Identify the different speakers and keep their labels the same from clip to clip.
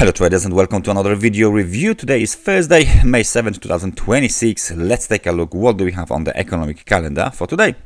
Speaker 1: Hello traders and welcome to another video review. Today is Thursday, May 7th, 2026. Let's take a look what do we have on the economic calendar for today.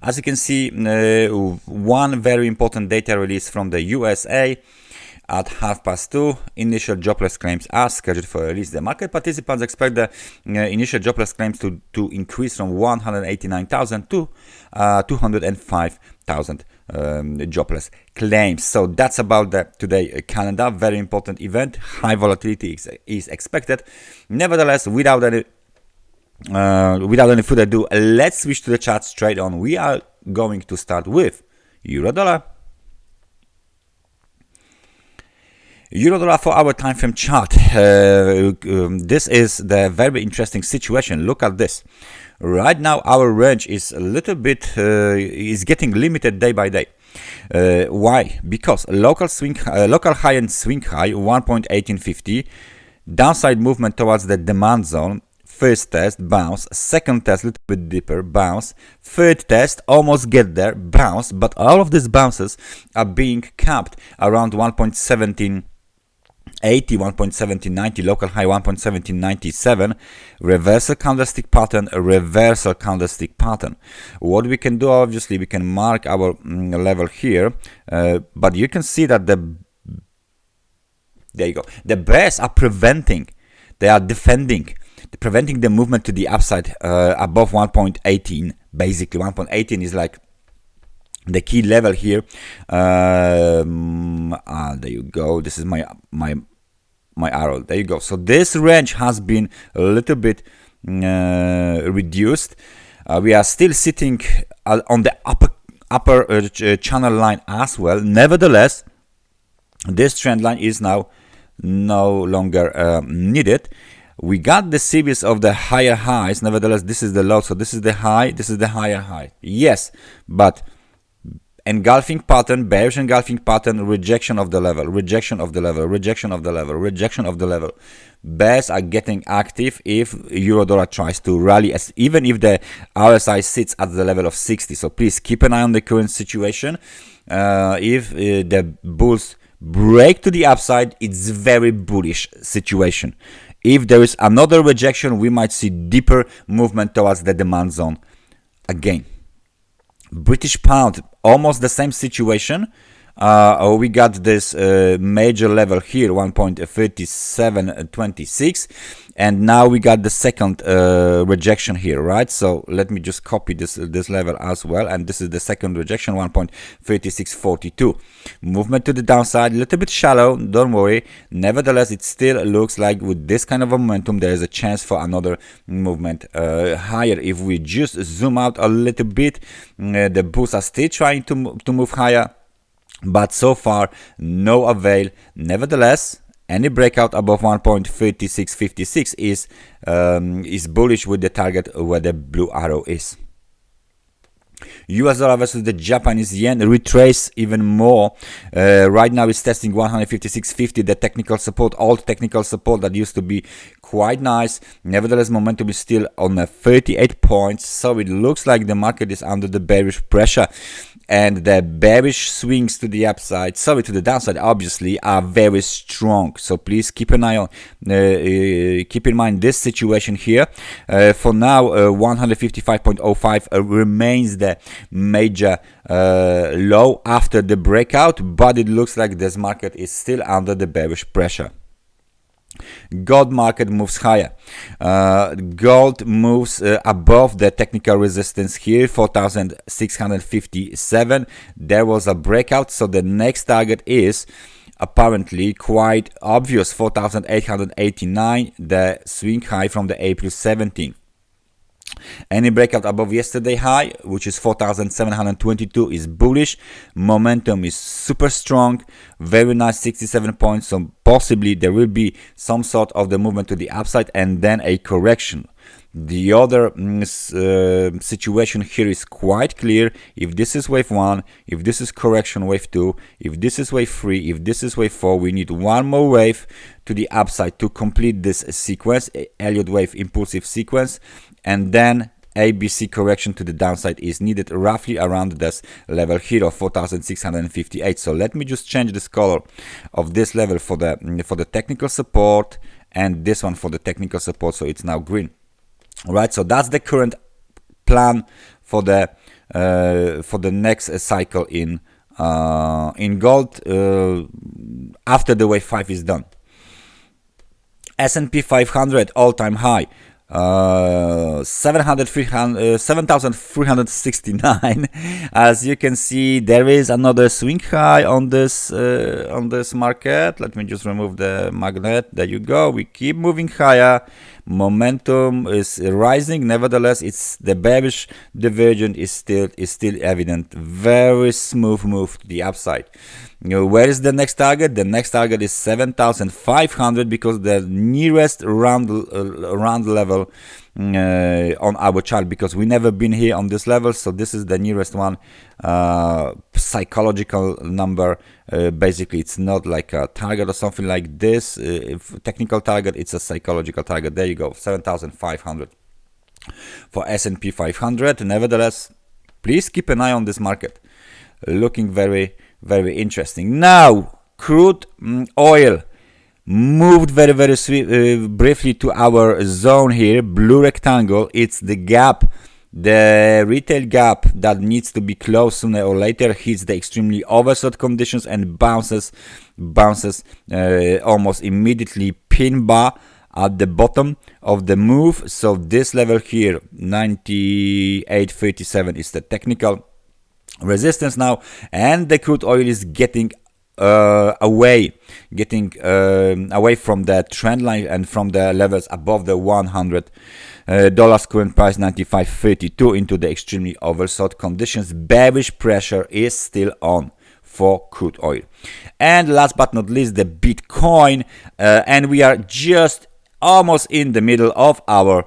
Speaker 1: As you can see, one very important data release from the USA at 2:30. Initial jobless claims are scheduled for release. The market participants expect the initial jobless claims to increase from 189,000 to 205,000 jobless claims. So that's about the today calendar. Very important event. High volatility is expected. Nevertheless, without any further ado, let's switch to the chart straight on. We are going to start with euro dollar. Euro dollar for our time frame chart. This is the very interesting situation. Look at this. Right now our range is a little bit is getting limited day by day. Why? Because local high and swing high 1.1850, downside movement towards the demand zone. First test, bounce. Second test, a little bit deeper, bounce. Third test, almost get there, bounce. But all of these bounces are being capped around 1.1780, 1.1790, local high 1.1797, reversal candlestick pattern, a reversal candlestick pattern. What we can do, obviously, we can mark our level here, but you can see that there you go. The bears are preventing, they are defending, preventing the movement to the upside above 1.18. Basically 1.18 is like the key level here. There you go. This is my arrow. There you go. So this range has been a little bit reduced. We are still sitting on the upper channel line as well. Nevertheless, this trend line is now no longer needed. We got the series of the higher highs. Nevertheless, this is the low. So this is the high, this is the higher high. Yes, but engulfing pattern, bearish engulfing pattern, rejection of the level, rejection of the level, rejection of the level, rejection of the level. Bears are getting active if euro dollar tries to rally, even if the RSI sits at the level of 60. So please keep an eye on the current situation. If the bulls break to the upside, it's very bullish situation. If there is another rejection, we might see deeper movement towards the demand zone again. British pound, almost the same situation. We got this major level here, 1.3726, and now we got the second rejection here, right? So let me just copy this level as well, and this is the second rejection, 1.3642. Movement to the downside, a little bit shallow, don't worry. Nevertheless, it still looks like with this kind of a momentum there is a chance for another movement higher. If we just zoom out a little bit, the bulls are still trying to move higher, but so far no avail. Nevertheless, any breakout above 1.3656 is bullish with the target where the blue arrow is. US dollar versus the Japanese yen retrace even more. Right now it's testing 156.50, the technical support, old technical support that used to be quite nice. Nevertheless, momentum is still on 38 points, so it looks like the market is under the bearish pressure, and the bearish swings to the upside, sorry, to the downside, obviously, are very strong. So please keep an eye on, keep in mind this situation here. For now, 155.05 remains the major low after the breakout, but it looks like this market is still under the bearish pressure. Gold market moves higher. Gold moves above the technical resistance here, 4,657. There was a breakout, so the next target is apparently quite obvious, 4,889, the swing high from the April 17th. Any breakout above yesterday high, which is 4,722, is bullish. Momentum is super strong, very nice, 67 points. So possibly there will be some sort of the movement to the upside and then a correction. The other situation here is quite clear. If this is wave 1, if this is correction wave 2, if this is wave 3, if this is wave 4, we need one more wave to the upside to complete this sequence, Elliott wave impulsive sequence, and then ABC correction to the downside is needed roughly around this level here of 4,658. So let me just change this color of this level for the technical support, and this one for the technical support, so it's now green. Right, so that's the current plan for the next cycle in gold after the wave 5 is done. S&P 500 all-time high, 7,369. As you can see, there is another swing high on this market. Let me just remove the magnet. There you go. We keep moving higher. Momentum is rising. Nevertheless, it's the bearish divergence is still evident. Very smooth move to the upside. Where is the next target? The next target is 7,500, because the nearest round level on our chart, because we never been here on this level, so this is the nearest one. Psychological number. Basically, it's not like a target or something like this. If technical target, it's a psychological target. There you go, 7,500 for S&P 500. Nevertheless, please keep an eye on this market. Looking very interesting. Now, crude oil moved very briefly to our zone here, blue rectangle. It's the gap, the retail gap that needs to be closed sooner or later. Hits the extremely oversold conditions and bounces almost immediately pin bar at the bottom of the move. So this level here, 98.37, is the technical resistance now, and the crude oil is getting away from the trend line and from the levels above the $100 current price, 95.32, into the extremely oversold conditions. Bearish pressure is still on for crude oil. And last but not least, the Bitcoin, and we are just almost in the middle of our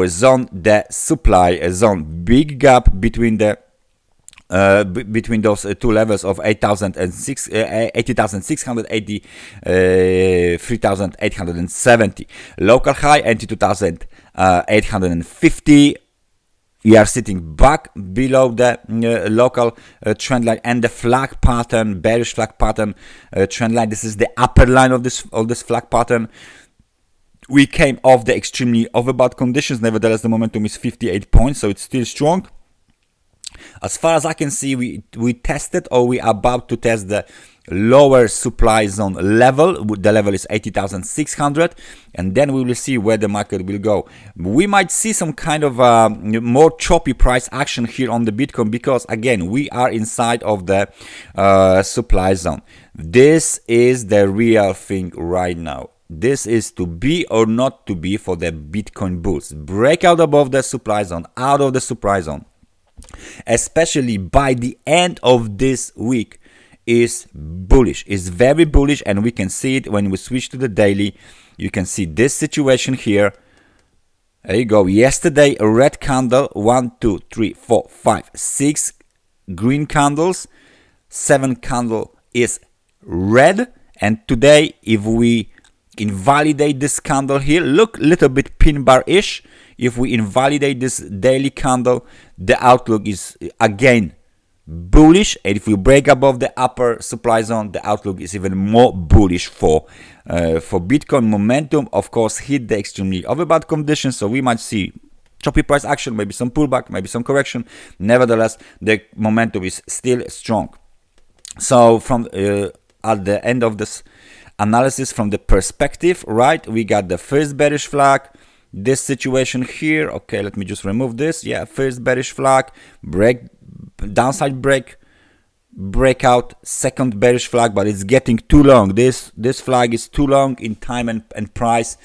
Speaker 1: zone, the supply zone. Big gap between those two levels of 80,680, 3,870. Local high 82,850. We are sitting back below the local trend line and the flag pattern, bearish flag pattern trend line. This is the upper line of this flag pattern. We came off the extremely overbought conditions. Nevertheless, the momentum is 58 points, so it's still strong. As far as I can see, we tested, or we are about to test, the lower supply zone level. The level is 80,600, and then we will see where the market will go. We might see some kind of more choppy price action here on the Bitcoin, because again, we are inside of the supply zone. This is the real thing right now. This is to be or not to be for the Bitcoin bulls. Break out above the supply zone, out of the supply zone, especially by the end of this week, is bullish. It's very bullish, and we can see it when we switch to the daily. You can see this situation here. There you go. Yesterday, a red candle, 1, 2, 3, 4, 5, 6 green candles, 7 candle is red. And today, if we invalidate this candle here, look, little bit pin bar-ish. If we invalidate this daily candle, the outlook is again bullish, and if we break above the upper supply zone, the outlook is even more bullish for Bitcoin. Momentum, of course, hit the extremely overbought conditions, so we might see choppy price action, maybe some pullback, maybe some correction. Nevertheless, the momentum is still strong. So from at the end of this analysis, from the perspective, right, we got the first bearish flag, this situation here. Okay, let me just remove this. Yeah, first bearish flag, downside breakout, second bearish flag, but it's getting too long. This flag is too long in time and price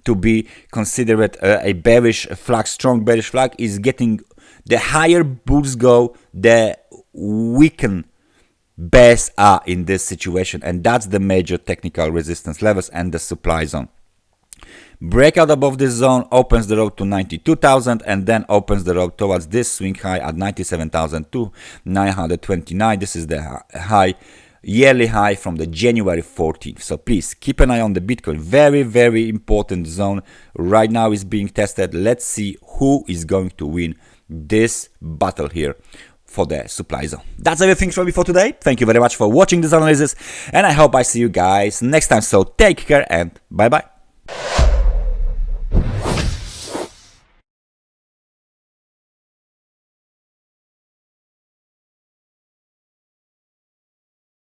Speaker 1: to be considered a bearish flag. Strong bearish flag is getting, the higher bulls go, the weaken bears are in this situation, and that's the major technical resistance levels and the supply zone. Breakout above this zone opens the road to 92,000, and then opens the road towards this swing high at 97,929. This is the high yearly high from the January 14th. So please keep an eye on the Bitcoin. Very, very important zone right now is being tested. Let's see who is going to win this battle here for the supply zone. That's everything from me for today. Thank you very much for watching this analysis, and I hope I see you guys next time. So take care and bye bye.